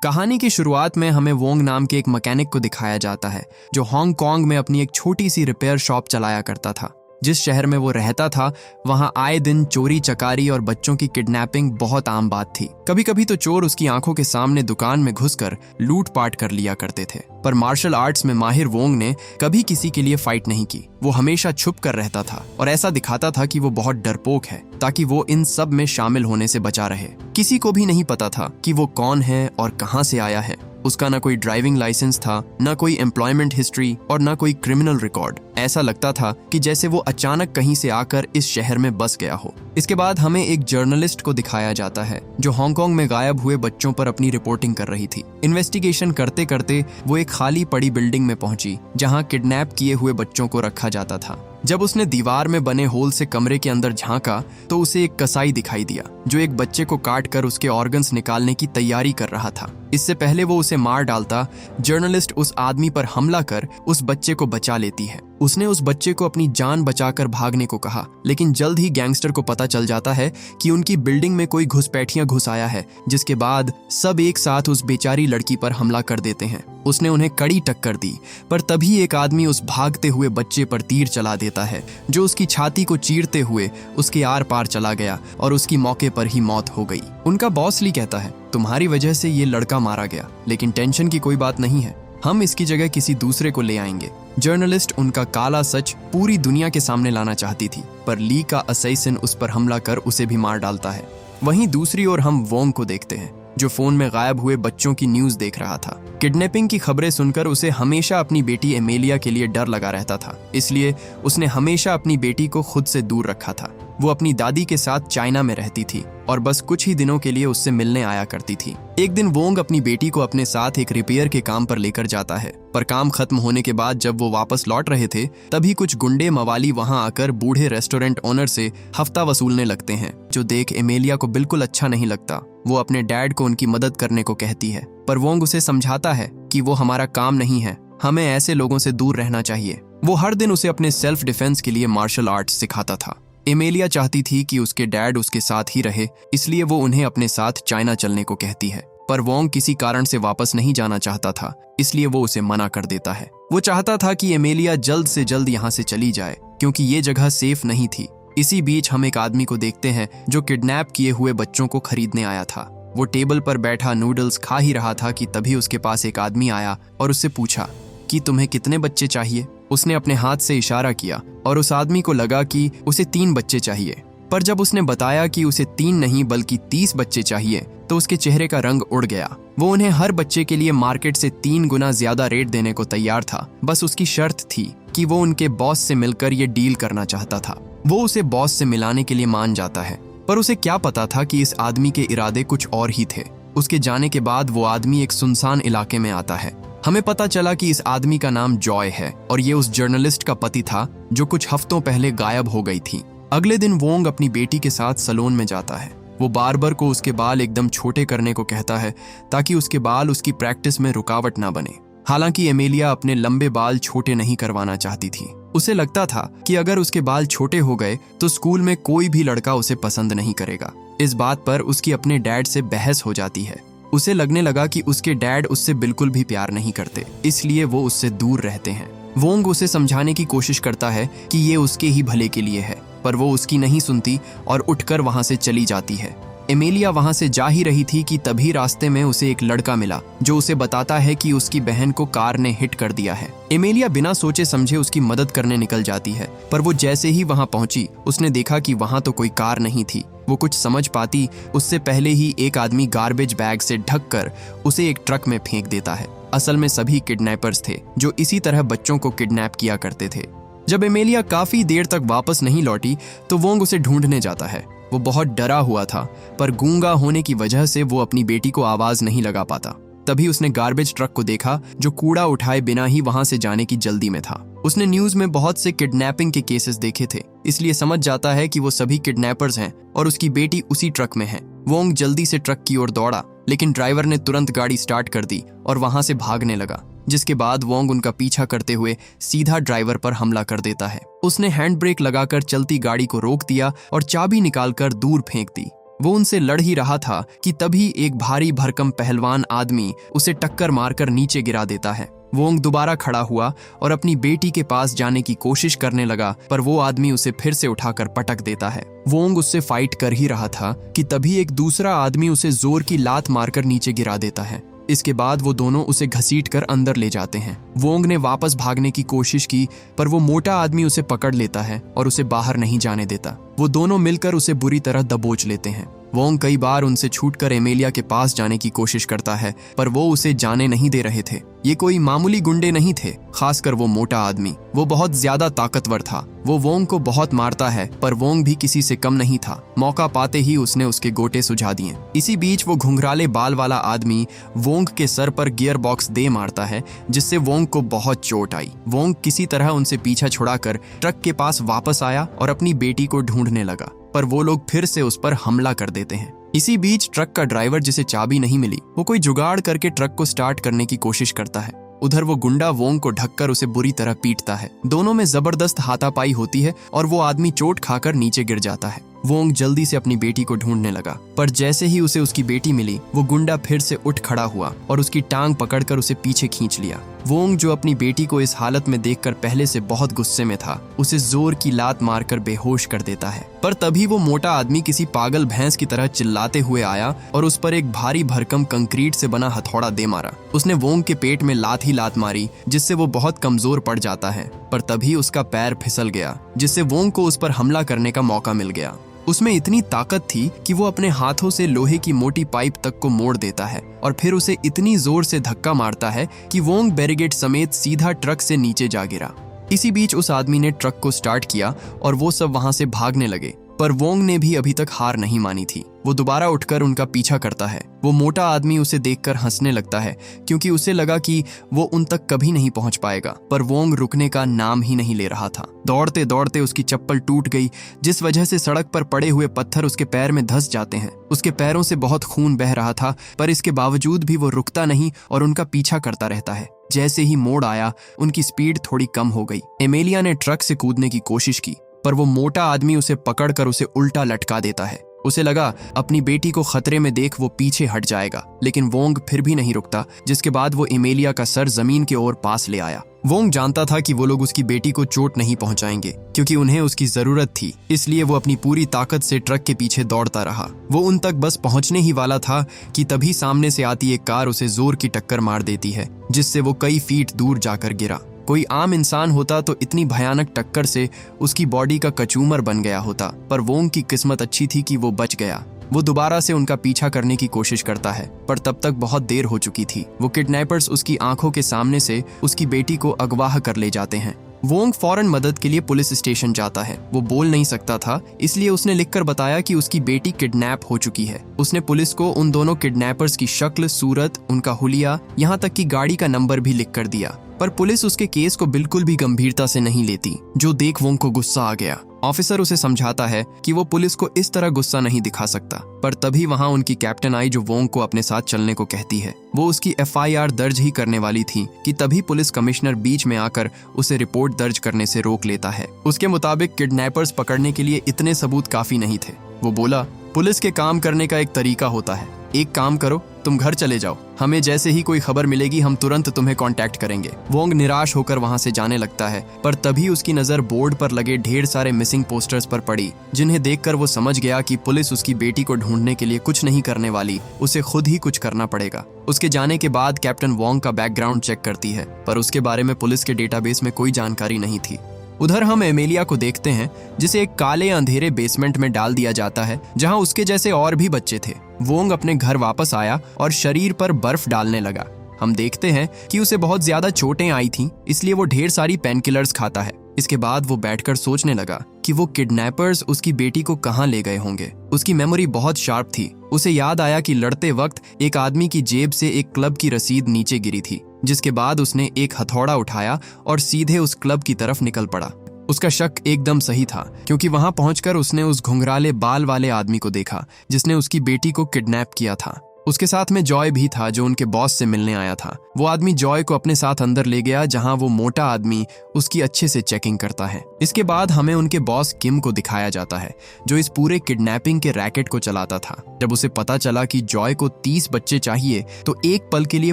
कहानी की शुरुआत में हमें वोंग नाम के एक मैकेनिक को दिखाया जाता है जो हांगकांग में अपनी एक छोटी सी रिपेयर शॉप चलाया करता था। जिस शहर में वो रहता था वहां आए दिन चोरी चकारी और बच्चों की किडनैपिंग बहुत आम बात थी। कभी कभी तो चोर उसकी आंखों के सामने दुकान में घुसकर लूटपाट कर लिया करते थे। पर मार्शल आर्ट्स में माहिर वोंग ने कभी किसी के लिए फाइट नहीं की। वो हमेशा छुप कर रहता था और ऐसा दिखाता था कि वो बहुत डरपोक है ताकि वो इन सब में शामिल होने से बचा रहे। किसी को भी नहीं पता था कि वो कौन है और कहां से आया है। उसका ना कोई ड्राइविंग लाइसेंस था, ना कोई एम्प्लॉयमेंट हिस्ट्री और ना कोई क्रिमिनल रिकॉर्ड। ऐसा लगता था कि जैसे वो अचानक कहीं से आकर इस शहर में बस गया हो। इसके बाद हमें एक जर्नलिस्ट को दिखाया जाता है जो हांगकांग में गायब हुए बच्चों पर अपनी रिपोर्टिंग कर रही थी। इन्वेस्टिगेशन करते करते वो एक खाली पड़ी बिल्डिंग में पहुंची जहां किडनैप किए हुए बच्चों को रखा जाता था। जब उसने दीवार में बने होल से कमरे के अंदर झांका तो उसे एक कसाई दिखाई दिया जो एक बच्चे को काट कर उसके ऑर्गन्स निकालने की तैयारी कर रहा था। इससे पहले वो उसे मार डालता, जर्नलिस्ट उस आदमी पर हमला कर उस बच्चे को बचा लेती है। उसने उस बच्चे को अपनी जान बचाकर भागने को कहा, लेकिन जल्द ही गैंगस्टर को पता चल जाता है कि उनकी बिल्डिंग में कोई घुसपैठिया घुस आया है, जिसके बाद सब एक साथ उस बेचारी लड़की पर हमला कर देते हैं। उसने उन्हें कड़ी टक्कर दी, पर तभी एक आदमी उस भागते हुए बच्चे पर तीर चला देता है जो उसकी छाती को चीरते हुए उसके आर पार चला गया और उसकी मौके पर ही मौत हो गई। उनका बॉस ली कहता है, तुम्हारी वजह से ये लड़का मारा गया, लेकिन टेंशन की कोई बात नहीं है, हम इसकी जगह किसी दूसरे को ले आएंगे। जर्नलिस्ट उनका काला सच पूरी दुनिया के सामने लाना चाहती थी, पर ली का असैसिन उस पर हमला कर उसे भी मार डालता है। वहीं दूसरी ओर हम वोंग को देखते हैं जो फोन में गायब हुए बच्चों की न्यूज देख रहा था। किडनैपिंग की खबरें सुनकर उसे हमेशा अपनी बेटी एमेलिया के लिए डर लगा रहता था, इसलिए उसने हमेशा अपनी बेटी को खुद से दूर रखा था। वो अपनी दादी के साथ चाइना में रहती थी और बस कुछ ही दिनों के लिए उससे मिलने आया करती थी। एक दिन वोंग अपनी बेटी को अपने साथ एक रिपेयर के काम पर लेकर जाता है, पर काम खत्म होने के बाद जब वो वापस लौट रहे थे तभी कुछ गुंडे मवाली वहां आकर बूढ़े रेस्टोरेंट ओनर से हफ्ता वसूलने लगते हैं, जो देख एमेलिया को बिल्कुल अच्छा नहीं लगता। वो अपने डैड को उनकी मदद करने को कहती है, पर वोंग उसे समझाता है कि वो हमारा काम नहीं है, हमें ऐसे लोगों से दूर रहना चाहिए। वो हर दिन उसे अपने सेल्फ डिफेंस के लिए मार्शल आर्ट्स सिखाता था। एमेलिया चाहती थी कि उसके डैड उसके साथ ही रहे, इसलिए वो उन्हें अपने साथ चाइना चलने को कहती है। पर वोंग किसी कारण से वापस नहीं जाना चाहता था, इसलिए वो उसे मना कर देता है। वो चाहता था कि एमेलिया जल्द से जल्द यहाँ से चली जाए क्योंकि ये जगह सेफ नहीं थी। इसी बीच हम एक आदमी को देखते हैं जो किडनैप किए हुए बच्चों को खरीदने आया था। वो टेबल पर बैठा नूडल्स खा ही रहा था कि तभी उसके पास एक आदमी आया और उससे पूछा कि तुम्हें कितने बच्चे चाहिए। उसने अपने हाथ से इशारा किया और उस आदमी को लगा कि उसे 3 बच्चे चाहिए, पर जब उसने बताया कि उसे 3 नहीं बल्कि 30 बच्चे चाहिए तो उसके चेहरे का रंग उड़ गया। वो उन्हें हर बच्चे के लिए मार्केट से 3 गुना ज्यादा रेट देने को तैयार था। बस उसकी शर्त थी कि वो उनके बॉस से मिलकर ये डील करना चाहता था। वो उसे बॉस से मिलाने के लिए मान जाता है, पर उसे क्या पता था कि इस आदमी के इरादे कुछ और ही थे। उसके जाने के बाद वो आदमी एक सुनसान इलाके में आता है। हमें पता चला कि इस आदमी का नाम जॉय है और ये उस जर्नलिस्ट का पति था जो कुछ हफ्तों पहले गायब हो गई थी। अगले दिन वोंग अपनी बेटी के साथ सैलून में जाता है। वो बार्बर को उसके बाल एकदम छोटे करने को कहता है ताकि उसके बाल उसकी प्रैक्टिस में रुकावट ना बने। हालांकि एमेलिया अपने लंबे बाल छोटे नहीं करवाना चाहती थी। उसे लगता था कि अगर उसके बाल छोटे हो गए तो स्कूल में कोई भी लड़का उसे पसंद नहीं करेगा। इस बात पर उसकी अपने डैड से बहस हो जाती है। उसे लगने लगा कि उसके डैड उससे बिल्कुल भी प्यार नहीं करते, इसलिए वो उससे दूर रहते हैं। वोंग उसे समझाने की कोशिश करता है कि ये उसके ही भले के लिए है, पर वो उसकी नहीं सुनती और उठकर वहां से चली जाती है। एमेलिया वहां से जा ही रही थी कि तभी रास्ते में उसे एक लड़का मिला जो उसे बताता है कि उसकी बहन को कार ने हिट कर दिया है। एमेलिया बिना सोचे समझे उसकी मदद करने निकल जाती है, पर वो जैसे ही वहां पहुंची उसने देखा कि वहां तो कोई कार नहीं थी। वो कुछ समझ पाती उससे पहले ही एक आदमी गार्बेज बैग से ढककर उसे एक ट्रक में फेंक देता है। असल में सभी किडनैपर्स थे जो इसी तरह बच्चों को किडनैप किया करते थे। जब एमेलिया काफी देर तक वापस नहीं लौटी तो वोंग उसे ढूंढने जाता है। वो बहुत डरा हुआ था, पर गूंगा होने की वजह से वो अपनी बेटी को आवाज नहीं लगा पाता। तभी उसने गार्बेज ट्रक को देखा जो कूड़ा उठाए बिना ही वहां से जाने की जल्दी में था। उसने न्यूज में बहुत से किडनैपिंग के केसेस देखे थे, इसलिए समझ जाता है कि वो सभी किडनैपर्स हैं और उसकी बेटी उसी ट्रक में है। वोंग जल्दी से ट्रक की ओर दौड़ा, लेकिन ड्राइवर ने तुरंत गाड़ी स्टार्ट कर दी और वहां से भागने लगा, जिसके बाद वोंग उनका पीछा करते हुए सीधा ड्राइवर पर हमला कर देता है। उसने हैंड ब्रेक लगाकर चलती गाड़ी को रोक दिया और चाबी निकालकर दूर फेंक दी। वो उनसे लड़ ही रहा था कि तभी एक भारी भरकम पहलवान आदमी उसे टक्कर मारकर नीचे गिरा देता है। वोंग दोबारा खड़ा हुआ और अपनी बेटी के पास जाने की कोशिश करने लगा, पर वो आदमी उसे फिर से उठाकर पटक देता है। वोंग उससे फाइट कर ही रहा था कि तभी एक दूसरा आदमी उसे जोर की लात मारकर नीचे गिरा देता है। इसके बाद वो दोनों उसे घसीटकर अंदर ले जाते हैं। वोंग ने वापस भागने की कोशिश की, पर वो मोटा आदमी उसे पकड़ लेता है और उसे बाहर नहीं जाने देता। वो दोनों मिलकर उसे बुरी तरह दबोच लेते हैं। वोंग कई बार उनसे छूटकर एमेलिया के पास जाने की कोशिश करता है, पर वो उसे जाने नहीं दे रहे थे। ये कोई मामूली गुंडे नहीं थे, खासकर वो मोटा आदमी। वो बहुत ज्यादा ताकतवर था। वो वोंग को बहुत मारता है, पर वोंग भी किसी से कम नहीं था। मौका पाते ही उसने उसके गोटे सुझा दिए। इसी बीच वो घुंघराले बाल वाला आदमी वोंग के सर पर गियर बॉक्स दे मारता है, जिससे वोंग को बहुत चोट आई। वोंग किसी तरह उनसे पीछा छुड़ाकर ट्रक के पास वापस आया और अपनी बेटी को ढूंढने लगा, पर वो लोग फिर से उस पर हमला कर देते हैं। इसी बीच ट्रक का ड्राइवर, जिसे चाबी नहीं मिली, वो कोई जुगाड़ करके ट्रक को स्टार्ट करने की कोशिश करता है। उधर वो गुंडा वोंग को ढककर उसे बुरी तरह पीटता है। दोनों में जबरदस्त हाथापाई होती है और वो आदमी चोट खाकर नीचे गिर जाता है। वोंग जल्दी से अपनी बेटी को ढूंढने लगा, पर जैसे ही उसे उसकी बेटी मिली, वो गुंडा फिर से उठ खड़ा हुआ और उसकी टांग पकड़कर उसे पीछे खींच लिया। वोंग, जो अपनी बेटी को इस हालत में देखकर पहले से बहुत गुस्से में था, उसे जोर की लात मारकर बेहोश कर देता है। पर तभी वो मोटा आदमी किसी पागल भैंस की तरह चिल्लाते हुए आया और उस पर एक भारी भरकम कंक्रीट से बना हथौड़ा दे मारा। उसने वोंग के पेट में लात ही लात मारी, जिससे वो बहुत कमजोर पड़ जाता है। पर तभी उसका पैर फिसल गया, जिससे वोंग को उस पर हमला करने का मौका मिल गया। उसमें इतनी ताकत थी कि वो अपने हाथों से लोहे की मोटी पाइप तक को मोड़ देता है और फिर उसे इतनी जोर से धक्का मारता है कि वोंग बैरिकेड समेत सीधा ट्रक से नीचे जा गिरा। इसी बीच उस आदमी ने ट्रक को स्टार्ट किया और वो सब वहां से भागने लगे, पर वोंग ने भी अभी तक हार नहीं मानी थी। वो दोबारा उठकर उनका पीछा करता है। वो मोटा आदमी उसे देखकर हंसने लगता है, क्योंकि उसे लगा कि वो उन तक कभी नहीं पहुंच पाएगा। पर वोंग रुकने का नाम ही नहीं ले रहा था। दौड़ते दौड़ते उसकी चप्पल टूट गई, जिस वजह से सड़क पर पड़े हुए पत्थर उसके पैर में धंस जाते हैं। उसके पैरों से बहुत खून बह रहा था, पर इसके बावजूद भी वो रुकता नहीं और उनका पीछा करता रहता है। जैसे ही मोड़ आया, उनकी स्पीड थोड़ी कम हो गई। एमेलिया ने ट्रक से कूदने की कोशिश की, पर वो मोटा आदमी उसे पकड़कर उसे उल्टा लटका देता है। उसे लगा अपनी बेटी को खतरे में देख वो पीछे हट जाएगा, लेकिन वोंग फिर भी नहीं रुकता, जिसके बाद वो एमेलिया का सर जमीन के ओर पास ले आया। वोंग जानता था कि वो लोग उसकी बेटी को चोट नहीं पहुंचाएंगे, क्योंकि उन्हें उसकी जरूरत थी। इसलिए वो अपनी पूरी ताकत से ट्रक के पीछे दौड़ता रहा। वो उन तक बस पहुंचने ही वाला था कि तभी सामने से आती एक कार उसे जोर की टक्कर मार देती है, जिससे वो कई फीट दूर जाकर गिरा। कोई आम इंसान होता तो इतनी भयानक टक्कर से उसकी बॉडी का कचूमर बन गया होता, पर वोंग की किस्मत अच्छी थी कि वो बच गया। वो दोबारा से उनका पीछा करने की कोशिश करता है, पर तब तक बहुत देर हो चुकी थी। वो किडनैपर्स उसकी आंखों के सामने से उसकी बेटी को अगवा कर ले जाते हैं। वोंग फौरन मदद के लिए पुलिस स्टेशन जाता है। वो बोल नहीं सकता था, इसलिए उसने लिखकर बताया कि उसकी बेटी किडनैप हो चुकी है। उसने पुलिस को उन दोनों किडनैपर्स की शक्ल, सूरत, उनका हुलिया, यहाँ तक कि गाड़ी का नंबर भी लिख कर दिया। पर पुलिस उसके केस को बिल्कुल भी गंभीरता से नहीं लेती, जो देख वोंग को गुस्सा आ गया। ऑफिसर उसे समझाता है कि वो पुलिस को इस तरह गुस्सा नहीं दिखा सकता, पर तभी वहां उनकी कैप्टन आई, जो वोंग को अपने साथ चलने को कहती है। वो उसकी FIR दर्ज ही करने वाली थी कि तभी पुलिस कमिश्नर बीच में आकर उसे रिपोर्ट दर्ज करने से रोक लेता है। उसके मुताबिक किडनैपर्स पकड़ने के लिए इतने सबूत काफी नहीं थे। वो बोला, पुलिस के काम करने का एक तरीका होता है। एक काम करो, तुम घर चले जाओ। हमें जैसे ही कोई खबर मिलेगी हम तुरंत तुम्हें कांटेक्ट करेंगे। वोंग निराश होकर वहां से जाने लगता है, पर तभी उसकी नजर बोर्ड पर लगे ढेर सारे मिसिंग पोस्टर्स पर पड़ी, जिन्हें देखकर वो समझ गया कि पुलिस उसकी बेटी को ढूंढने के लिए कुछ नहीं करने वाली, उसे खुद ही कुछ करना पड़ेगा। उसके जाने के बाद कैप्टन वोंग का बैकग्राउंड चेक करती है, पर उसके बारे में पुलिस के डेटाबेस में कोई जानकारी नहीं थी। उधर हम एमेलिया को देखते हैं, जिसे एक काले अंधेरे बेसमेंट में डाल दिया जाता है, जहां उसके जैसे और भी बच्चे थे। वोंग अपने घर वापस आया और शरीर पर बर्फ डालने लगा। हम देखते हैं कि उसे बहुत ज्यादा चोटें आई थीं, इसलिए वो ढेर सारी पेनकिलर्स खाता है। इसके बाद वो बैठकर सोचने लगा कि वो किडनैपर्स उसकी बेटी को कहां ले गए होंगे। उसकी मेमोरी बहुत शार्प थी। उसे याद आया कि लड़ते वक्त एक आदमी की जेब से एक क्लब की रसीद नीचे गिरी थी, जिसके बाद उसने एक हथौड़ा उठाया और सीधे उस क्लब की तरफ निकल पड़ा। उसका शक एकदम सही था, क्योंकि वहां पहुंचकर उसने उस घुंघराले बाल वाले आदमी को देखा, जिसने उसकी बेटी को किडनैप किया था। उसके साथ में जॉय भी था जो उनके बॉस से मिलने आया था। वो आदमी जॉय को अपने साथ अंदर ले गया जहां वो मोटा आदमी उसकी अच्छे से चेकिंग करता है। इसके बाद हमें उनके बॉस किम को दिखाया जाता है जो इस पूरे किडनैपिंग के रैकेट को चलाता था। जब उसे पता चला कि जॉय को 30 बच्चे चाहिए तो एक पल के लिए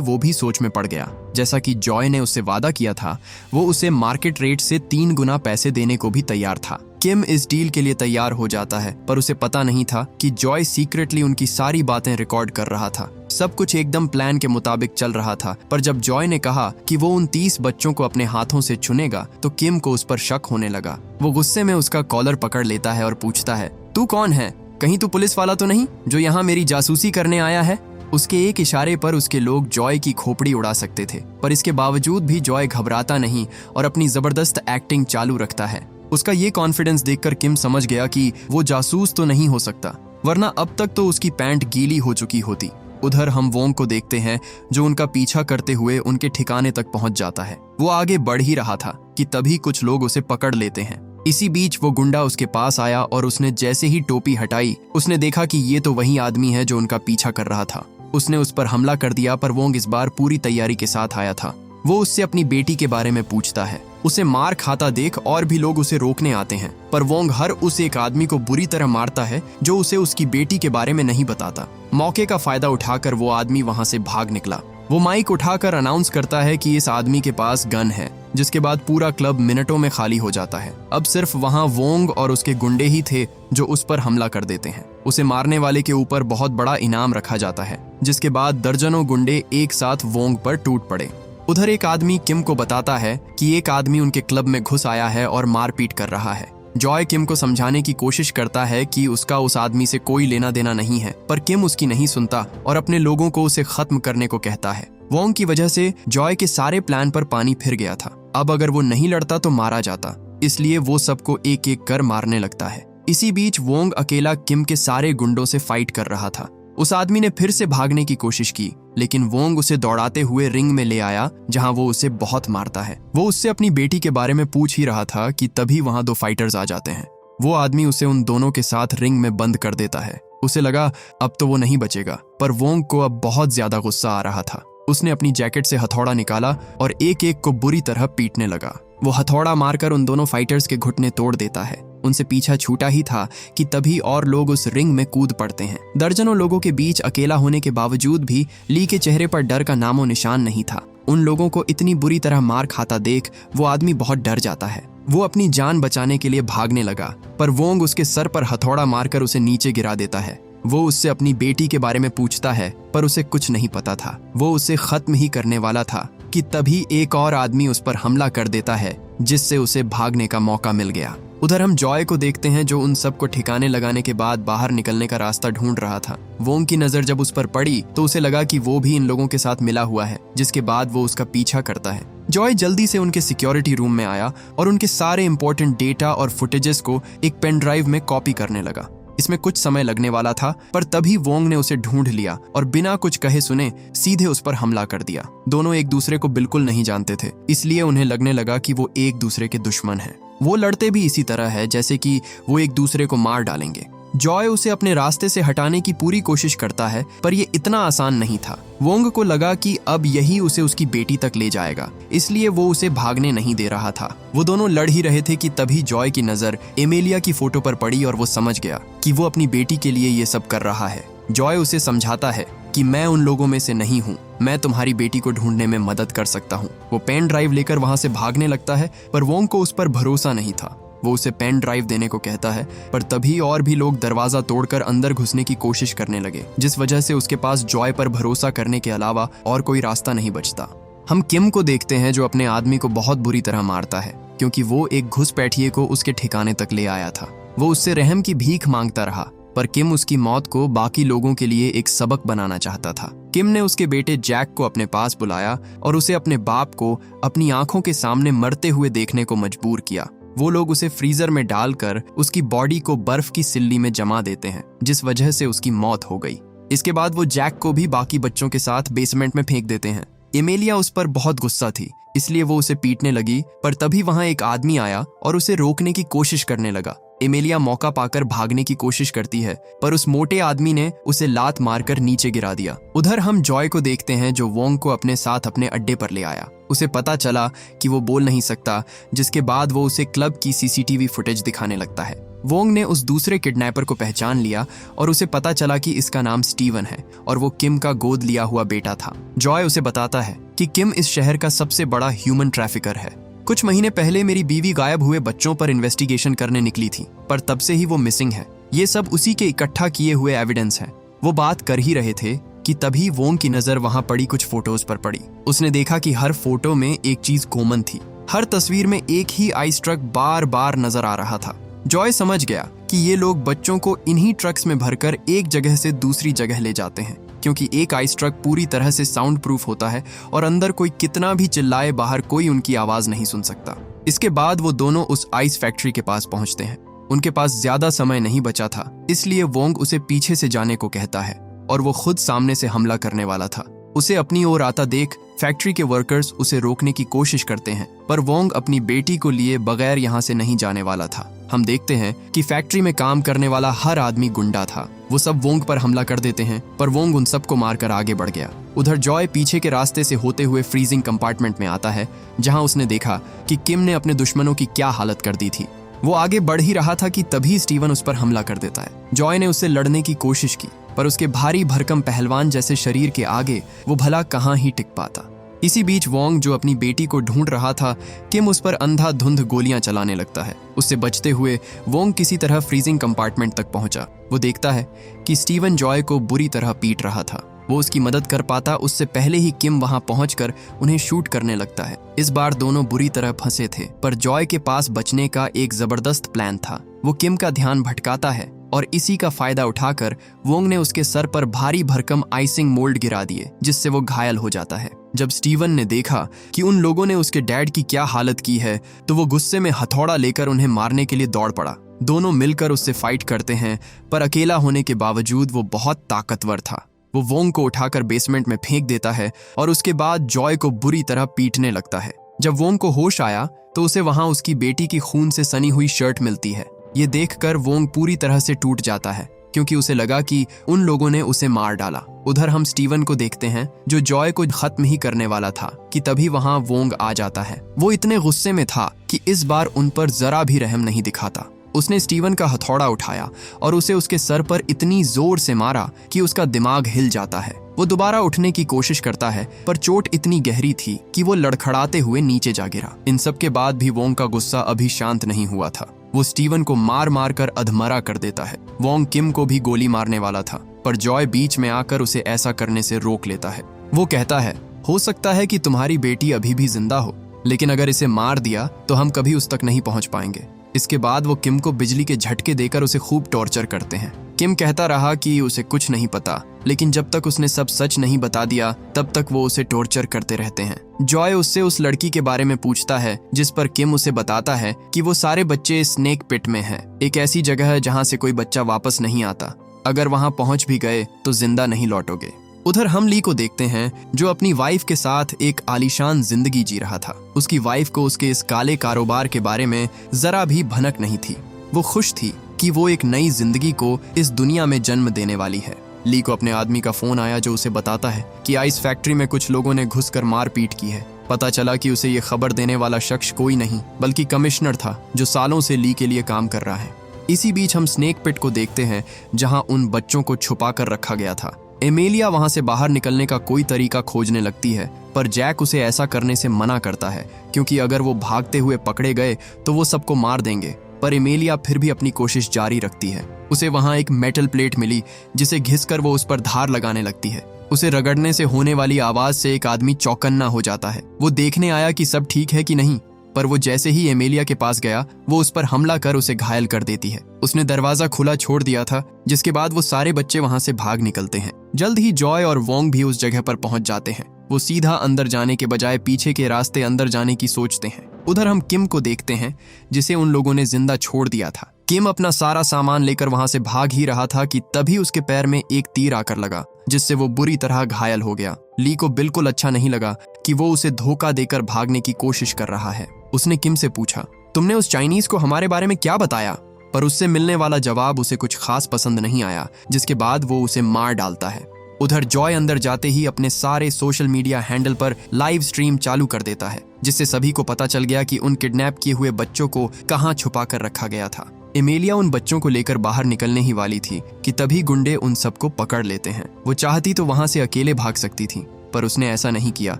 वो भी सोच में पड़ गया। जैसा कि जॉय ने उससे वादा किया था, वो उसे मार्केट रेट से 3 गुना पैसे देने को भी तैयार था। किम इस डील के लिए तैयार हो जाता है, पर उसे पता नहीं था कि जॉय सीक्रेटली उनकी सारी बातें रिकॉर्ड कर रहा था। सब कुछ एकदम प्लान के मुताबिक चल रहा था, पर जब जॉय ने कहा कि वो उन 30 बच्चों को अपने हाथों से चुनेगा तो किम को उस पर शक होने लगा। वो गुस्से में उसका कॉलर पकड़ लेता है और पूछता है, तू कौन है? कहीं तू पुलिस वाला तो नहीं जो यहाँ मेरी जासूसी करने आया है? उसके एक इशारे पर उसके लोग जॉय की खोपड़ी उड़ा सकते थे, पर इसके बावजूद भी जॉय घबराता नहीं और अपनी जबरदस्त एक्टिंग चालू रखता है। उसका ये कॉन्फिडेंस देखकर किम समझ गया कि वो जासूस तो नहीं हो सकता, वरना अब तक तो उसकी पैंट गीली हो चुकी होती। उधर हम वोंग को देखते हैं जो उनका पीछा करते हुए उनके ठिकाने तक पहुंच जाता है। वो आगे बढ़ ही रहा था कि तभी कुछ लोग उसे पकड़ लेते हैं। इसी बीच वो गुंडा उसके पास आया और उसने जैसे ही टोपी हटाई, उसने देखा कि ये तो वही आदमी है जो उनका पीछा कर रहा था। उसने उस पर हमला कर दिया, पर वोंग इस बार पूरी तैयारी के साथ आया था। वो उससे अपनी बेटी के बारे में पूछता है। उसे मार खाता देख और भी लोग उसे रोकने आते हैं, पर वोंग हर उस एक आदमी को बुरी तरह मारता है जो उसे उसकी बेटी के बारे में नहीं बताता। मौके का फायदा उठाकर वो आदमी वहां से भाग निकला। वो माइक उठाकर अनाउंस करता है कि इस आदमी के पास गन है, जिसके बाद पूरा क्लब मिनटों में खाली हो जाता है। अब सिर्फ वहां वोंग और उसके गुंडे ही थे जो उस पर हमला कर देते हैं। उसे मारने वाले के ऊपर बहुत बड़ा इनाम रखा जाता है, जिसके बाद दर्जनों गुंडे एक साथ वोंग पर टूट पड़े। उधर एक आदमी किम को बताता है कि एक आदमी उनके क्लब में घुस आया है और मारपीट कर रहा है। जॉय किम को समझाने की कोशिश करता है कि उसका उस आदमी से कोई लेना देना नहीं है, पर किम उसकी नहीं सुनता और अपने लोगों को उसे खत्म करने को कहता है। वोंग की वजह से जॉय के सारे प्लान पर पानी फिर गया था। अब अगर वो नहीं लड़ता तो मारा जाता, इसलिए वो सबको एक एक कर मारने लगता है। इसी बीच वोंग अकेला किम के सारे गुंडों से फाइट कर रहा था। उस आदमी ने फिर से भागने की कोशिश की, लेकिन वोंग उसे दौड़ाते हुए रिंग में ले आया जहां वो उसे बहुत मारता है। वो उससे अपनी बेटी के बारे में पूछ ही रहा था कि तभी वहां 2 फाइटर्स आ जाते हैं। वो आदमी उसे उन दोनों के साथ रिंग में बंद कर देता है। उसे लगा अब तो वो नहीं बचेगा, पर वोंग को अब बहुत ज्यादा गुस्सा आ रहा था। उसने अपनी जैकेट से हथौड़ा निकाला और एक एक को बुरी तरह पीटने लगा। वो हथौड़ा मारकर उन दोनों फाइटर्स के घुटने तोड़ देता है। उनसे पीछा छूटा ही था कि तभी और लोग उस रिंग में कूद पड़ते हैं। दर्जनों लोगों के बीच अकेला होने के बावजूद भी ली के चेहरे पर डर का नामो निशान नहीं था। उन लोगों को इतनी बुरी तरह मार खाता देख वो आदमी बहुत डर जाता है। वो अपनी जान बचाने के लिए भागने लगा, पर वोंग उसके सर पर हथौड़ा मारकर उसे नीचे गिरा देता है। वो उससे अपनी बेटी के बारे में पूछता है, पर उसे कुछ नहीं पता था। वो उसे खत्म ही करने वाला था कि तभी एक और आदमी उस पर हमला कर देता है, जिससे उसे भागने का मौका मिल गया। उधर हम जॉय को देखते हैं जो उन सबको ठिकाने लगाने के बाद बाहर निकलने का रास्ता ढूंढ रहा था। वोंग की नजर जब उस पर पड़ी तो उसे लगा कि वो भी इन लोगों के साथ मिला हुआ है, जिसके बाद वो उसका पीछा करता है। जॉय जल्दी से उनके सिक्योरिटी रूम में आया और उनके सारे इंपॉर्टेंट डेटा और फुटेजेस को एक पेन ड्राइव में कॉपी करने लगा। इसमें कुछ समय लगने वाला था, पर तभी वोंग ने उसे ढूंढ लिया और बिना कुछ कहे सुने सीधे उस पर हमला कर दिया। दोनों एक दूसरे को बिल्कुल नहीं जानते थे, इसलिए उन्हें लगने लगा कि वो एक दूसरे के दुश्मन हैं। वो लड़ते भी इसी तरह है जैसे कि वो एक दूसरे को मार डालेंगे। जॉय उसे अपने रास्ते से हटाने की पूरी कोशिश करता है, पर ये इतना आसान नहीं था। वोंग को लगा कि अब यही उसे उसकी बेटी तक ले जाएगा, इसलिए वो उसे भागने नहीं दे रहा था। वो दोनों लड़ ही रहे थे कि तभी जॉय की नजर एमेलिया की फोटो पर पड़ी और वो समझ गया कि वो अपनी बेटी के लिए ये सब कर रहा है। जॉय उसे समझाता है कि मैं उन लोगों में से नहीं हूँ, मैं तुम्हारी बेटी को ढूंढने में मदद कर सकता हूँ। वो पेन ड्राइव लेकर वहां से भागने लगता है, पर वोंग को उस पर भरोसा नहीं था। वो उसे पेन ड्राइव देने को कहता है, पर तभी और भी लोग दरवाजा तोड़कर अंदर घुसने की कोशिश करने लगे, जिस वजह से उसके पास जॉय पर भरोसा करने के अलावा और कोई रास्ता नहीं बचता। हम किम को देखते हैं जो अपने आदमी को बहुत बुरी तरह मारता है, क्योंकि वो एक घुसपैठिए को उसके ठिकाने तक ले आया था। वो उससे रहम की भीख मांगता रहा, पर किम उसकी मौत को बाकी लोगों के लिए एक सबक बनाना चाहता था। किम ने उसके बेटे जैक को अपने पास बुलाया और उसे अपने बाप को अपनी आंखों के सामने मरते हुए देखने को मजबूर किया। वो लोग उसे फ्रीजर में डालकर उसकी बॉडी को बर्फ की सिल्ली में जमा देते हैं, जिस वजह से उसकी मौत हो गई। इसके बाद वो जैक को भी बाकी बच्चों के साथ बेसमेंट में फेंक देते हैं। एमेलिया उस पर बहुत गुस्सा थी, इसलिए वो उसे पीटने लगी, पर तभी वहां एक आदमी आया और उसे रोकने की कोशिश करने लगा। एमेलिया मौका पाकर भागने की कोशिश करती है, पर उस मोटे आदमी ने उसे लात मारकर नीचे गिरा दिया। उधर हम जॉय को देखते हैं जो वोंग को अपने साथ अपने अड्डे पर ले आया। उसे पता चला कि वो बोल नहीं सकता, जिसके बाद वो उसे क्लब की सीसीटीवी फुटेज दिखाने लगता है। वोंग ने उस दूसरे किडनैपर को पहचान लिया और उसे पता चला कि इसका नाम स्टीवन है और वो किम का गोद लिया हुआ बेटा था। जॉय उसे बताता है कि किम इस शहर का सबसे बड़ा ह्यूमन ट्रैफिकर है। कुछ महीने पहले मेरी बीवी गायब हुए बच्चों पर इन्वेस्टिगेशन करने निकली थी, पर तब से ही वो मिसिंग है। ये सब उसी के इकट्ठा किए हुए एविडेंस है। वो बात कर ही रहे थे कि तभी वोंग की नजर वहां पड़ी कुछ फोटोज पर पड़ी। उसने देखा कि हर फोटो में एक चीज कॉमन थी। हर तस्वीर में एक ही आइस ट्रक बार बार नजर आ रहा था। जॉय समझ गया कि ये लोग बच्चों को इन्हीं ट्रक्स में भरकर एक जगह से दूसरी जगह ले जाते हैं, क्योंकि एक आइस ट्रक पूरी तरह से साउंड प्रूफ होता है और अंदर कोई कितना भी चिल्लाए बाहर कोई उनकी आवाज नहीं सुन सकता। इसके बाद वो दोनों उस आइस फैक्ट्री के पास पहुंचते हैं। उनके पास ज्यादा समय नहीं बचा था, इसलिए वोंग उसे पीछे से जाने को कहता है और वो खुद सामने से हमला करने वाला था। उसे अपनी ओर आता देख फैक्ट्री के वर्कर्स उसे रोकने की कोशिश करते हैं, पर वोंग अपनी बेटी को लिए बगैर यहाँ से नहीं जाने वाला था। हम देखते हैं कि फैक्ट्री में काम करने वाला हर आदमी गुंडा था। वो सब वोंग पर हमला कर देते हैं, पर वोंग उन सबको मारकर आगे बढ़ गया। उधर जॉय पीछे के रास्ते से होते हुए फ्रीजिंग कंपार्टमेंट में आता है, जहां उसने देखा कि किम ने अपने दुश्मनों की क्या हालत कर दी थी। वो आगे बढ़ ही रहा था कि तभी स्टीवन उस पर हमला कर देता है। जॉय ने उससे लड़ने की कोशिश की, पर उसके भारी भरकम पहलवान जैसे शरीर के आगे वो भला कहाँ ही टिक पाता। इसी बीच वोंग जो अपनी बेटी को ढूंढ रहा था, किम उस पर अंधाधुंध गोलियां चलाने लगता है। उससे बचते हुए वोंग किसी तरह फ्रीजिंग कंपार्टमेंट तक पहुंचा। वो देखता है कि स्टीवन जॉय को बुरी तरह पीट रहा था। वो उसकी मदद कर पाता उससे पहले ही किम वहां पहुंचकर उन्हें शूट करने लगता है। इस बार दोनों बुरी तरह फंसे थे, पर जॉय के पास बचने का एक जबरदस्त प्लान था। वो किम का ध्यान भटकाता है और इसी का फायदा उठाकर वोंग ने उसके सर पर भारी भरकम आइसिंग मोल्ड गिरा दिए, जिससे वो घायल हो जाता है। जब स्टीवन ने देखा कि उन लोगों ने उसके डैड की क्या हालत की है, तो वो गुस्से में हथौड़ा लेकर उन्हें मारने के लिए दौड़ पड़ा। दोनों मिलकर उससे फाइट करते हैं, पर अकेला होने के बावजूद वो बहुत ताकतवर था। वो वोंग को उठाकर बेसमेंट में फेंक देता है और उसके बाद जॉय को बुरी तरह पीटने लगता है। जब वोंग को होश आया तो उसे वहां उसकी बेटी की खून से सनी हुई शर्ट मिलती है। ये देखकर वोंग पूरी तरह से टूट जाता है, क्योंकि उसे लगा कि उन लोगों ने उसे मार डाला। उधर हम स्टीवन को देखते हैं जो जॉय को खत्म ही करने वाला था कि तभी वहां वोंग आ जाता है। वो इतने गुस्से में था कि इस बार उन पर जरा भी रहम नहीं दिखाता। उसने स्टीवन का हथौड़ा उठाया और उसे उसके सर पर इतनी जोर से मारा कि उसका दिमाग हिल जाता है। वो दोबारा उठने की कोशिश करता है, पर चोट इतनी गहरी थी कि वो लड़खड़ाते हुए नीचे जा गिरा। इन सब के बाद भी वोंग का गुस्सा अभी शांत नहीं हुआ था। वो स्टीवन को मार मार कर अधमरा कर देता है। वोंग किम को भी गोली मारने वाला था, पर जॉय बीच में आकर उसे ऐसा करने से रोक लेता है। वो कहता है, हो सकता है कि तुम्हारी बेटी अभी भी जिंदा हो, लेकिन अगर इसे मार दिया तो हम कभी उस तक नहीं पहुंच पाएंगे। इसके बाद वो किम को बिजली के झटके देकर उसे खूब टॉर्चर करते हैं। किम कहता रहा कि उसे कुछ नहीं पता, लेकिन जब तक उसने सब सच नहीं बता दिया तब तक वो उसे टॉर्चर करते रहते हैं। जॉय उससे उस लड़की के बारे में पूछता है, जिस पर किम उसे बताता है कि वो सारे बच्चे स्नेक पिट में हैं, एक ऐसी जगह है जहां से कोई बच्चा वापस नहीं आता। अगर वहां पहुंच भी गए तो जिंदा नहीं लौटोगे। उधर हम ली को देखते हैं जो अपनी वाइफ के साथ एक आलीशान जिंदगी जी रहा था। उसकी वाइफ को उसके इस काले कारोबार के बारे में जरा भी भनक नहीं थी। वो खुश थी कि वो एक नई जिंदगी को इस दुनिया में जन्म देने वाली है। ली को अपने आदमी का फोन आया जो उसे बताता है कि आइस फैक्ट्री में कुछ लोगों ने घुसकर मारपीट की है। पता चला कि उसे ये खबर देने वाला शख्स कोई नहीं बल्कि कमिश्नर था, जो सालों से ली के लिए काम कर रहा है। इसी बीच हम स्नेक पिट को देखते हैं जहां उन बच्चों को छुपा कर रखा गया था। एमेलिया वहां से बाहर निकलने का कोई तरीका खोजने लगती है, पर जैक उसे ऐसा करने से मना करता है, क्योंकि अगर वो भागते हुए पकड़े गए तो वो सबको मार देंगे। पर एमेलिया फिर भी अपनी कोशिश जारी रखती है। उसे वहां एक मेटल प्लेट मिली जिसे घिसकर वो उस पर धार लगाने लगती है। उसे रगड़ने से होने वाली आवाज से एक आदमी चौकन्ना हो जाता है। वो देखने आया कि सब ठीक है कि नहीं, पर वो जैसे ही एमेलिया के पास गया वो उस पर हमला कर उसे घायल कर देती है। उसने दरवाजा खुला छोड़ दिया था, जिसके बाद वो सारे बच्चे वहां से भाग निकलते हैं। जल्द ही जॉय और वोंग भी उस जगह पर पहुंच जाते हैं। वो सीधा अंदर जाने के बजाय पीछे के रास्ते अंदर जाने की सोचते हैं। उधर हम किम को देखते हैं जिसे उन लोगों ने जिंदा छोड़ दिया था। किम अपना सारा सामान लेकर वहां से भाग ही रहा था कि तभी उसके पैर में एक तीर आकर लगा, जिससे वो बुरी तरह घायल हो गया। ली को बिल्कुल अच्छा नहीं लगा कि वो उसे धोखा देकर भागने की कोशिश कर रहा है। उसने किम से पूछा, तुमने उस चाइनीज को हमारे बारे में क्या बताया? पर उससे मिलने वाला जवाब उसे कुछ खास पसंद नहीं आया, जिसके बाद वो उसे मार डालता है। उधर जॉय अंदर जाते ही अपने सारे सोशल मीडिया हैंडल पर लाइव स्ट्रीम चालू कर देता है, जिससे सभी को पता चल गया कि उन किडनैप किए हुए बच्चों को कहाँ छुपा कर रखा गया था। एमेलिया उन बच्चों को लेकर बाहर निकलने ही वाली थी कि तभी गुंडे उन सबको पकड़ लेते हैं। वो चाहती तो वहां से अकेले भाग सकती थी, पर उसने ऐसा नहीं किया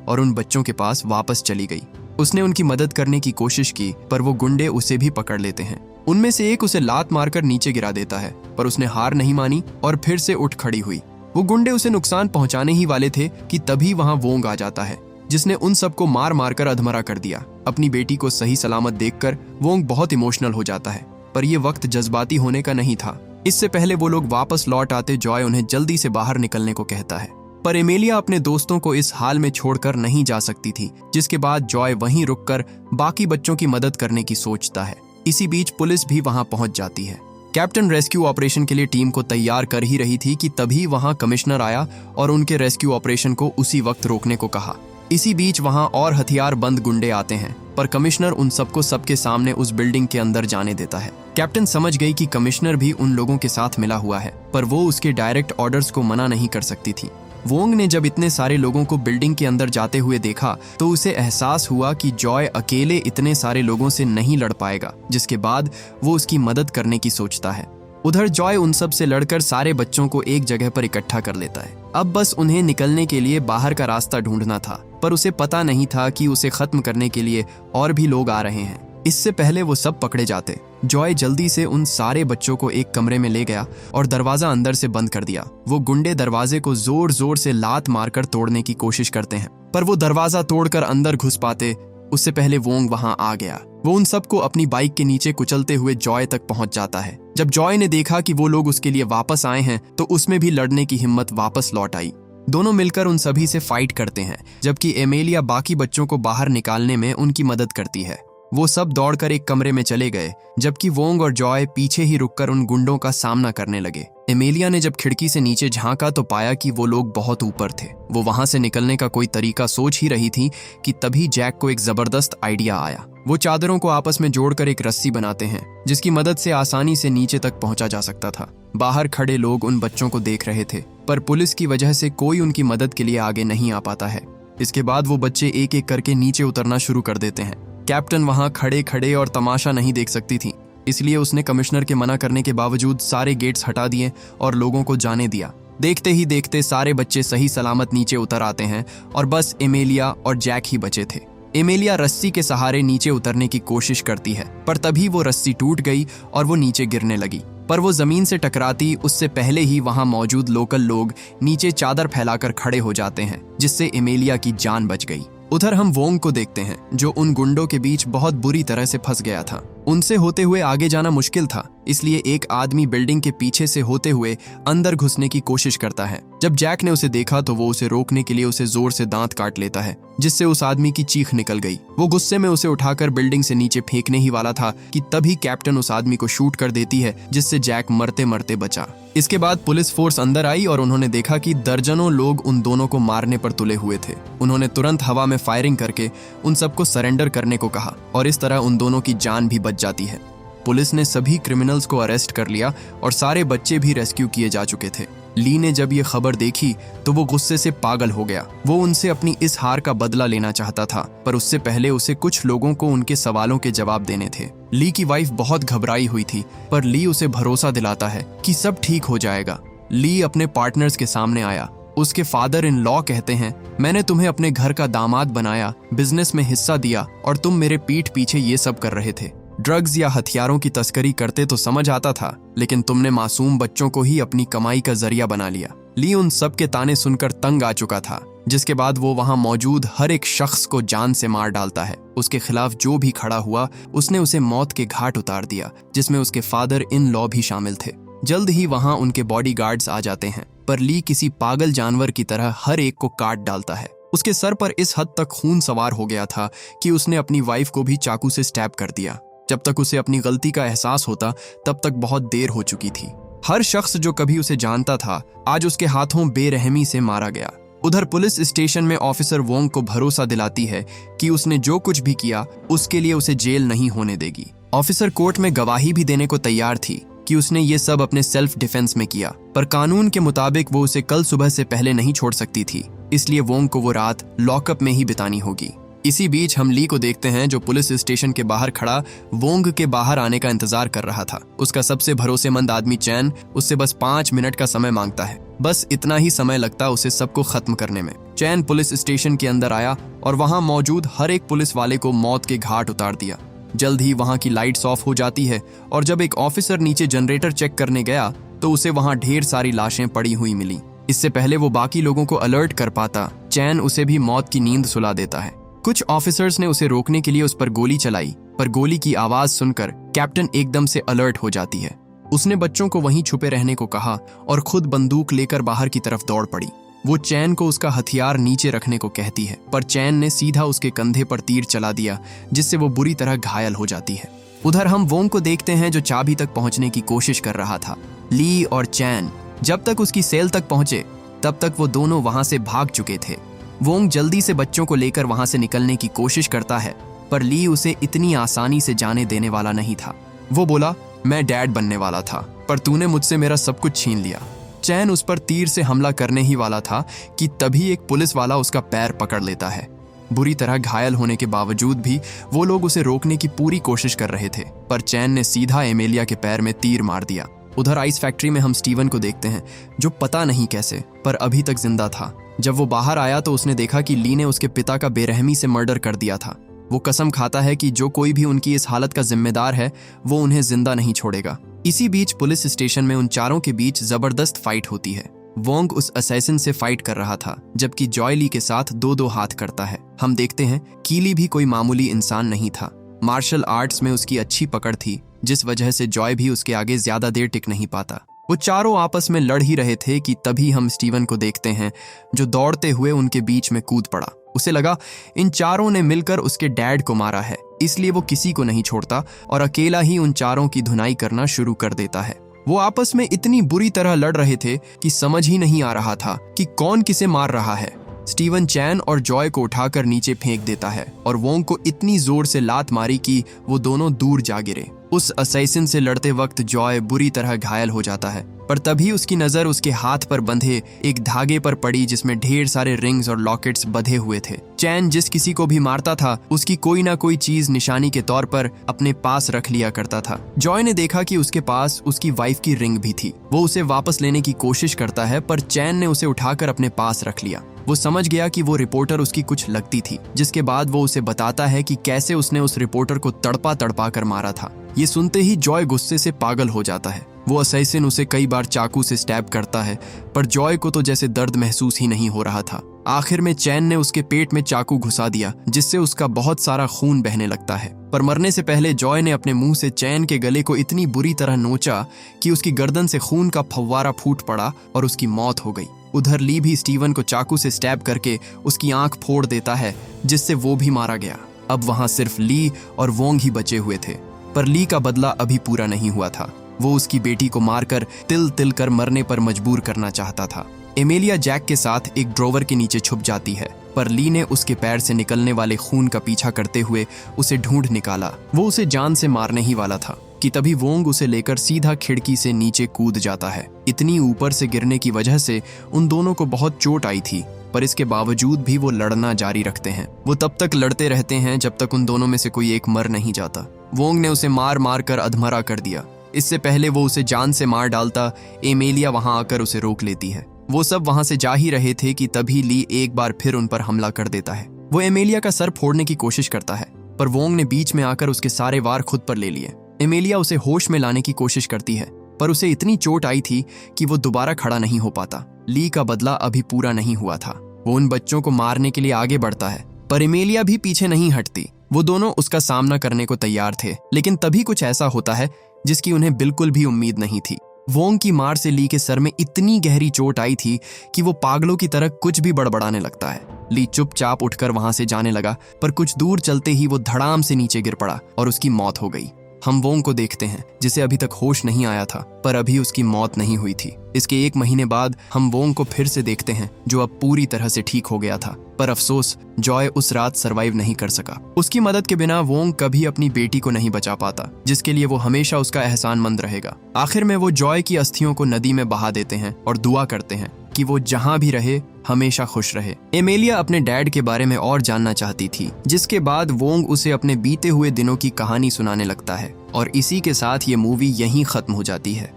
और उन बच्चों के पास वापस चली गई। उसने उनकी मदद करने की कोशिश की, पर वो गुंडे उसे भी पकड़ लेते हैं। उनमें से एक उसे लात मारकर नीचे गिरा देता है, पर उसने हार नहीं मानी और फिर से उठ खड़ी हुई। वो गुंडे उसे नुकसान पहुंचाने ही वाले थे कि तभी वहां वोंग आ जाता है, जिसने उन सबको मार मारकर अधमरा कर दिया। अपनी बेटी को सही सलामत देखकर वोंग बहुत इमोशनल हो जाता है, पर यह वक्त जज्बाती होने का नहीं था। इससे पहले वो लोग वापस लौट आते, जॉय उन्हें जल्दी से बाहर निकलने को कहता है, पर एमेलिया अपने दोस्तों को इस हाल में छोड़कर नहीं जा सकती थी, जिसके बाद जॉय वहीं रुककर बाकी बच्चों की मदद करने की सोचता है। इसी बीच पुलिस भी वहां पहुंच जाती है। कैप्टन रेस्क्यू ऑपरेशन के लिए टीम को तैयार कर ही रही थी कि तभी वहां कमिश्नर आया और उनके रेस्क्यू ऑपरेशन को उसी वक्त रोकने को कहा। इसी बीच वहां और हथियार बंद गुंडे आते हैं, पर कमिश्नर उन सबको सबके सामने उस बिल्डिंग के अंदर जाने देता है। कैप्टन समझ गई कि कमिश्नर भी उन लोगों के साथ मिला हुआ है, पर वो उसके डायरेक्ट ऑर्डर्स को मना नहीं कर सकती थी। वोंग ने जब इतने सारे लोगों को बिल्डिंग के अंदर जाते हुए देखा तो उसे एहसास हुआ कि जॉय अकेले इतने सारे लोगों से नहीं लड़ पाएगा, जिसके बाद वो उसकी मदद करने की सोचता है। उधर जॉय उन सब से लड़कर सारे बच्चों को एक जगह पर इकट्ठा कर लेता है। अब बस उन्हें निकलने के लिए बाहर का रास्ता ढूंढना था, पर उसे पता नहीं था कि उसे खत्म करने के लिए और भी लोग आ रहे हैं। इससे पहले वो सब पकड़े जाते, जॉय जल्दी से उन सारे बच्चों को एक कमरे में ले गया और दरवाजा अंदर से बंद कर दिया। वो गुंडे दरवाजे को जोर जोर से लात मारकर तोड़ने की कोशिश करते हैं, पर वो दरवाजा तोड़कर अंदर घुस पाते उससे पहले वोंग वहां आ गया। वो उन सबको अपनी बाइक के नीचे कुचलते हुए जॉय तक पहुंच जाता है। जब जॉय ने देखा कि वो लोग उसके लिए वापस आए हैं तो उसमें भी लड़ने की हिम्मत वापस लौट आई। दोनों मिलकर उन सभी से फाइट करते हैं, जबकि एमेलिया बाकी बच्चों को बाहर निकालने में उनकी मदद करती है। वो सब दौड़कर एक कमरे में चले गए, जबकि वोंग और जॉय पीछे ही रुककर उन गुंडों का सामना करने लगे। एमेलिया ने जब खिड़की से नीचे झांका तो पाया कि वो लोग बहुत ऊपर थे। वो वहां से निकलने का कोई तरीका सोच ही रही थी कि तभी जैक को एक जबरदस्त आइडिया आया। वो चादरों को आपस में जोड़कर एक रस्सी बनाते हैं, जिसकी मदद से आसानी से नीचे तक पहुंचा जा सकता था। बाहर खड़े लोग उन बच्चों को देख रहे थे, पर पुलिस की वजह से कोई उनकी मदद के लिए आगे नहीं आ पाता है। इसके बाद वो बच्चे एक एक करके नीचे उतरना शुरू कर देते हैं। कैप्टन वहां खड़े खड़े और तमाशा नहीं देख सकती थी, इसलिए उसने कमिश्नर के मना करने के बावजूद सारे गेट्स हटा दिए और लोगों को जाने दिया। देखते ही देखते सारे बच्चे सही सलामत नीचे उतर आते हैं और बस एमेलिया और जैक ही बचे थे। एमेलिया रस्सी के सहारे नीचे उतरने की कोशिश करती है, पर तभी वो रस्सी टूट गई और वो नीचे गिरने लगी। पर वो जमीन से टकराती उससे पहले ही वहां मौजूद लोकल लोग नीचे चादर फैलाकर खड़े हो जाते हैं, जिससे एमेलिया की जान बच गई। उधर हम वोंग को देखते हैं, जो उन गुंडों के बीच बहुत बुरी तरह से फंस गया था। उनसे होते हुए आगे जाना मुश्किल था, इसलिए एक आदमी बिल्डिंग के पीछे से होते हुए अंदर घुसने की कोशिश करता है। जब जैक ने उसे देखा तो वो उसे रोकने के लिए उसे जोर से दांत काट लेता है, जिससे उस आदमी की चीख निकल गई। वो गुस्से में उसे उठाकर बिल्डिंग से नीचे फेंकने ही वाला था कि तभी कैप्टन उस आदमी को शूट कर देती है, जिससे जैक मरते मरते बचा। इसके बाद पुलिस फोर्स अंदर आई और उन्होंने देखा कि दर्जनों लोग उन दोनों को मारने पर तुले हुए थे। उन्होंने तुरंत हवा में फायरिंग करके उन सबको सरेंडर करने को कहा और इस तरह उन दोनों की जान भी बच जाती है। पुलिस ने सभी क्रिमिनल्स को अरेस्ट कर लिया और सारे बच्चे भी रेस्क्यू किए जा चुके थे। ली ने जब ये खबर देखी तो वो गुस्से से पागल हो गया। वो उनसे अपनी इस हार का बदला लेना चाहता था, पर उससे पहले उसे कुछ लोगों को उनके सवालों के जवाब देने थे। ली की वाइफ बहुत घबराई हुई थी, पर ली उसे भरोसा दिलाता है कि सब ठीक हो जाएगा। ली अपने पार्टनर्स के सामने आया। उसके फादर इन लॉ कहते हैं, मैंने तुम्हें अपने घर का दामाद बनाया, बिजनेस में हिस्सा दिया और तुम मेरे पीठ पीछे ये सब कर रहे थे। ड्रग्स या हथियारों की तस्करी करते तो समझ आता था, लेकिन तुमने मासूम बच्चों को ही अपनी कमाई का जरिया बना लिया। ली उन सब के ताने सुनकर तंग आ चुका था, जिसके बाद वो वहां मौजूद हर एक शख्स को जान से मार डालता है। उसके खिलाफ जो भी खड़ा हुआ उसने उसे मौत के घाट उतार दिया, जिसमें उसके फादर इन लॉ भी शामिल थे। जल्द ही वहां उनके बॉडीगार्ड्स आ जाते हैं, पर ली किसी पागल जानवर की तरह हर एक को काट डालता है। उसके सर पर इस हद तक खून सवार हो गया था कि उसने अपनी वाइफ को भी चाकू से स्टैब कर दिया। जब तक उसे अपनी गलती का एहसास होता तब तक बहुत देर हो चुकी थी। हर शख्स जो कभी उसे जानता था आज उसके हाथों बेरहमी से मारा गया। उधर पुलिस स्टेशन में ऑफिसर वोंग को भरोसा दिलाती है कि उसने जो कुछ भी किया उसके लिए उसे जेल नहीं होने देगी। ऑफिसर कोर्ट में गवाही भी देने को तैयार थी कि उसने ये सब अपने सेल्फ डिफेंस में किया, पर कानून के मुताबिक वो उसे कल सुबह से पहले नहीं छोड़ सकती थी, इसलिए वोंग को वो रात लॉकअप में ही बितानी होगी। इसी बीच हम ली को देखते हैं जो पुलिस स्टेशन के बाहर खड़ा वोंग के बाहर आने का इंतजार कर रहा था। उसका सबसे भरोसेमंद आदमी चैन उससे बस 5 मिनट का समय मांगता है। बस इतना ही समय लगता उसे सबको खत्म करने में। चैन पुलिस स्टेशन के अंदर आया और वहां मौजूद हर एक पुलिस वाले को मौत के घाट उतार दिया। जल्द ही वहां की लाइट्स ऑफ हो जाती है और जब एक ऑफिसर नीचे जनरेटर चेक करने गया तो उसे वहां ढेर सारी लाशें पड़ी हुई मिली। इससे पहले वो बाकी लोगों को अलर्ट कर पाता, चैन उसे भी मौत की नींद सुला देता है। कुछ ऑफिसर्स ने उसे रोकने के लिए उस पर गोली चलाई, पर गोली की आवाज सुनकर कैप्टन एकदम से अलर्ट हो जाती है। उसने बच्चों को वहीं छुपे रहने को कहा और खुद बंदूक लेकर बाहर की तरफ दौड़ पड़ी। वो चैन को उसका हथियार नीचे रखने को कहती है, पर चैन ने सीधा उसके कंधे पर तीर चला दिया, जिससे वो बुरी तरह घायल हो जाती है। उधर हम वोंग को देखते हैं जो चाबी तक पहुंचने की कोशिश कर रहा था। ली और चैन जब तक उसकी सेल तक पहुंचे तब तक वो दोनों वहां से भाग चुके थे। वोंग जल्दी से बच्चों को लेकर वहां से निकलने की कोशिश करता है, पर ली उसे इतनी आसानी से जाने देने वाला नहीं था। वो बोला, मैं डैड बनने वाला था, पर तूने मुझसे मेरा सब कुछ छीन लिया। चैन उस पर तीर से हमला करने ही वाला था कि तभी एक पुलिस वाला उसका पैर पकड़ लेता है। बुरी तरह घायल होने के बावजूद भी वो लोग उसे रोकने की पूरी कोशिश कर रहे थे, पर चैन ने सीधा एमेलिया के पैर में तीर मार दिया। उधर आइस फैक्ट्री में हम स्टीवन को देखते हैं जो पता नहीं कैसे पर अभी तक जिंदा था। जब वो बाहर आया तो उसने देखा कि ली ने उसके पिता का बेरहमी से मर्डर कर दिया था। वो कसम खाता है कि जो कोई भी उनकी इस हालत का जिम्मेदार है वो उन्हें जिंदा नहीं छोड़ेगा। इसी बीच पुलिस स्टेशन में उन चारों के बीच जबरदस्त फाइट होती है। वोंग उस असैसिन से फाइट कर रहा था, जबकि जॉय ली के साथ 2-2 हाथ करता है। हम देखते हैं कीली भी कोई मामूली इंसान नहीं था। मार्शल आर्ट्स में उसकी अच्छी पकड़ थी, जिस वजह से जॉय भी उसके आगे ज्यादा देर टिक नहीं पाता। वो चारों आपस में लड़ ही रहे थे कि तभी हम स्टीवन को देखते हैं जो दौड़ते हुए उनके बीच में कूद पड़ा। उसे लगा इन चारों ने मिलकर उसके डैड को मारा है, इसलिए वो किसी को नहीं छोड़ता और अकेला ही उन चारों की धुनाई करना शुरू कर देता है। वो आपस में इतनी बुरी तरह लड़ रहे थे कि समझ ही नहीं आ रहा था कि कौन किसे मार रहा है। स्टीवन चैन और जॉय को उठाकर नीचे फेंक देता है और वोंग को इतनी जोर से लात मारी कि वो दोनों दूर जा गिरे। उस असैसिन से लड़ते वक्त जॉय बुरी तरह घायल हो जाता है, पर तभी उसकी नजर उसके हाथ पर बंधे एक धागे पर पड़ी जिसमें ढेर सारे रिंग्स और लॉकेट्स बंधे हुए थे। चैन जिस किसी को भी मारता था उसकी कोई ना कोई चीज निशानी के तौर पर अपने पास रख लिया करता था। जॉय ने देखा कि उसके पास उसकी वाइफ की रिंग भी थी। वो उसे वापस लेने की कोशिश करता है, पर चैन ने उसे उठाकर अपने पास रख लिया। वो समझ गया कि वो रिपोर्टर उसकी कुछ लगती थी, जिसके बाद वो उसे बताता है कि कैसे उसने उस रिपोर्टर को तड़पा तड़पा कर मारा था। ये सुनते ही जॉय गुस्से से पागल हो जाता है। वो असैसिन उसे कई बार चाकू से स्टैब करता है, पर जॉय को तो जैसे दर्द महसूस ही नहीं हो रहा था। आखिर में चैन ने उसके पेट में चाकू घुसा दिया, जिससे उसका बहुत सारा खून बहने लगता है। पर मरने से पहले जॉय ने अपने मुंह से चैन के गले को इतनी बुरी तरह नोचा कि उसकी गर्दन से खून का फव्वारा फूट पड़ा और उसकी मौत हो गई। उधर ली भी स्टीवन को चाकू से स्टैब करके उसकी आंख फोड़ देता है, जिससे वो भी मारा गया। अब वहां सिर्फ ली और वोंग ही बचे हुए थे, पर ली का बदला अभी पूरा नहीं हुआ था। वो उसकी बेटी को मारकर तिल तिल कर मरने पर मजबूर करना चाहता था। एमेलिया जैक के साथ एक ड्रोवर के नीचे छुप जाती है, पर ली ने उसके पैर से निकलने वाले खून का पीछा करते हुए उसे ढूंढ निकाला। वो उसे जान से मारने ही वाला था कि तभी वोंग उसे लेकर सीधा खिड़की से नीचे कूद जाता है। इतनी ऊपर से गिरने की वजह से उन दोनों को बहुत चोट आई थी, पर इसके बावजूद भी वो लड़ना जारी रखते हैं। वो तब तक लड़ते रहते हैं जब तक उन दोनों में से कोई एक मर नहीं जाता। वोंग ने उसे मार मार कर अधमरा कर दिया। इससे पहले वो उसे जान से मार डालता, एमेलिया वहां आकर उसे रोक लेती है। वो सब वहां से जा ही रहे थे कि तभी ली एक बार फिर उन पर हमला कर देता है। वो एमेलिया का सर फोड़ने की कोशिश करता है, पर वोंग ने बीच में आकर उसके सारे वार खुद पर ले लिए। एमेलिया उसे होश में लाने की कोशिश करती है, पर उसे इतनी चोट आई थी कि वो दोबारा खड़ा नहीं हो पाता। ली का बदला अभी पूरा नहीं हुआ था। वो उन बच्चों को मारने के लिए आगे बढ़ता है, पर एमेलिया भी पीछे नहीं हटती। वो दोनों उसका सामना करने को तैयार थे, लेकिन तभी कुछ ऐसा होता है जिसकी उन्हें बिल्कुल भी उम्मीद नहीं थी। वोंग की मार से ली के सर में इतनी गहरी चोट आई थी कि वो पागलों की तरह कुछ भी बड़बड़ाने लगता है। ली चुपचाप उठकर वहां से जाने लगा, पर कुछ दूर चलते ही वो धड़ाम से नीचे गिर पड़ा और उसकी मौत हो गई। हम वोंग को देखते हैं जिसे अभी तक होश नहीं आया था, पर अभी उसकी मौत नहीं हुई थी। इसके 1 महीने बाद हम वोंग को फिर से देखते हैं जो अब पूरी तरह से ठीक हो गया था, पर अफसोस जॉय उस रात सरवाइव नहीं कर सका। उसकी मदद के बिना वोंग कभी अपनी बेटी को नहीं बचा पाता, जिसके लिए वो हमेशा उसका एहसानमंद रहेगा। आखिर में वो जॉय की अस्थियों को नदी में बहा देते हैं और दुआ करते हैं कि वो जहां भी रहे हमेशा खुश रहे। एमेलिया अपने डैड के बारे में और जानना चाहती थी, जिसके बाद वोंग उसे अपने बीते हुए दिनों की कहानी सुनाने लगता है और इसी के साथ ये मूवी यहीं खत्म हो जाती है।